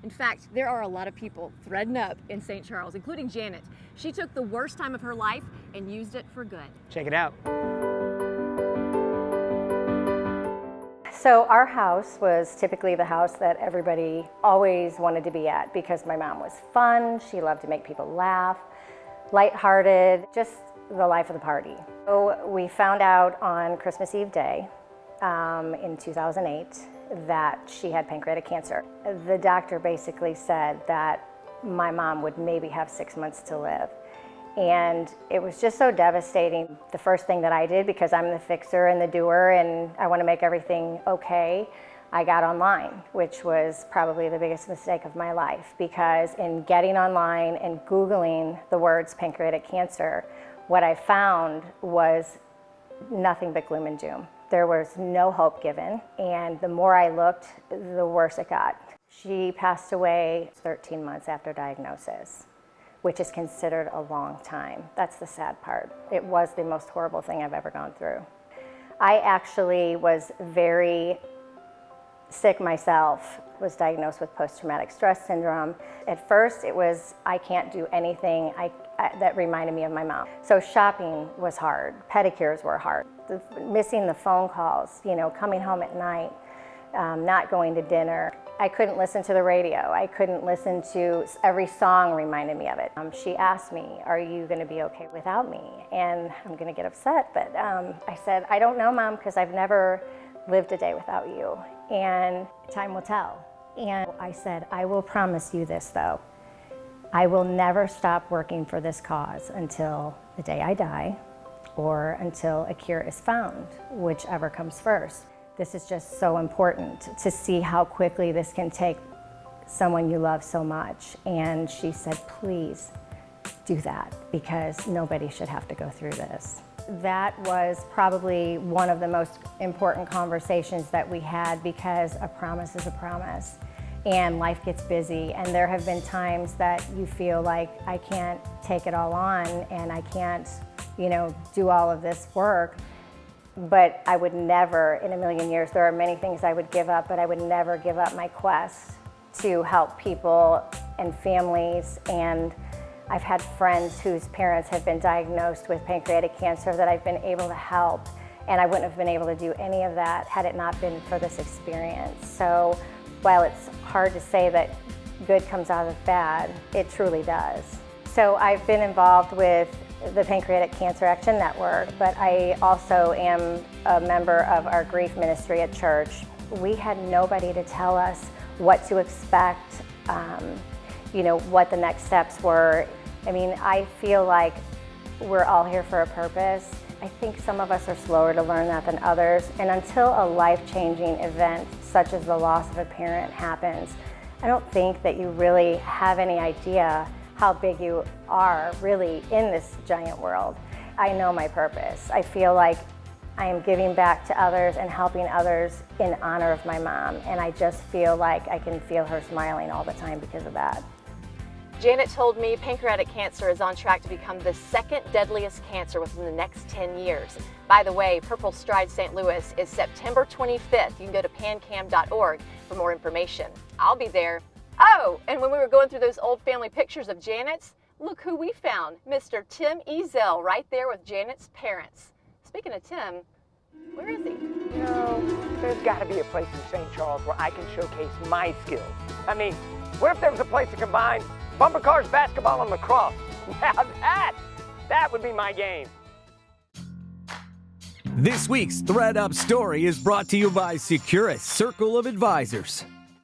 In fact, there are a lot of people threading up in St. Charles, including Janet. She took the worst time of her life and used it for good. Check it out. So our house was typically the house that everybody always wanted to be at because my mom was fun, she loved to make people laugh, lighthearted, just the life of the party. So we found out on Christmas Eve day in 2008 that she had pancreatic cancer. The doctor basically said that my mom would maybe have 6 months to live. And it was just so devastating. The first thing that I did, because I'm the fixer and the doer and I want to make everything okay, I got online, which was probably the biggest mistake of my life, because in getting online and Googling the words pancreatic cancer, what I found was nothing but gloom and doom. There was no hope given, and the more I looked, the worse it got. She passed away 13 months after diagnosis, which is considered a long time. That's the sad part. It was the most horrible thing I've ever gone through. I actually was very sick myself, was diagnosed with post-traumatic stress syndrome. At first it was, I can't do anything that reminded me of my mom. So shopping was hard, pedicures were hard, missing the phone calls, coming home at night, not going to dinner. I couldn't listen to the radio. I couldn't listen to, every song reminded me of it. She asked me, are you gonna be okay without me? And I'm gonna get upset, but I said, I don't know, Mom, because I've never lived a day without you, and time will tell. And I said, I will promise you this though, I will never stop working for this cause until the day I die, or until a cure is found, whichever comes first. This is just so important to see how quickly this can take someone you love so much. And she said, please do that, because nobody should have to go through this. That was probably one of the most important conversations that we had, because a promise is a promise and life gets busy. And there have been times that you feel like I can't take it all on and I can't, do all of this work. But I would never, in a million years, there are many things I would give up, but I would never give up my quest to help people and families. And I've had friends whose parents have been diagnosed with pancreatic cancer that I've been able to help. And I wouldn't have been able to do any of that had it not been for this experience. So while it's hard to say that good comes out of bad, it truly does. So I've been involved with the Pancreatic Cancer Action Network, but I also am a member of our grief ministry at church. We had nobody to tell us what to expect, what the next steps were. I mean, I feel like we're all here for a purpose. I think some of us are slower to learn that than others, and until a life-changing event such as the loss of a parent happens, I don't think that you really have any idea how big you are really in this giant world. I know my purpose. I feel like I am giving back to others and helping others in honor of my mom, and I just feel like I can feel her smiling all the time because of that. Janet told me pancreatic cancer is on track to become the second deadliest cancer within the next 10 years. By the way, Purple Stride St. Louis is September 25th. You can go to pancam.org for more information. I'll be there. Oh, and when we were going through those old family pictures of Janet's, look who we found, Mr. Tim Ezel, right there with Janet's parents. Speaking of Tim, where is he? There's got to be a place in St. Charles where I can showcase my skills. I mean, what if there was a place to combine bumper cars, basketball, and lacrosse? Now that would be my game. This week's Thread Up story is brought to you by Securus Circle of Advisors.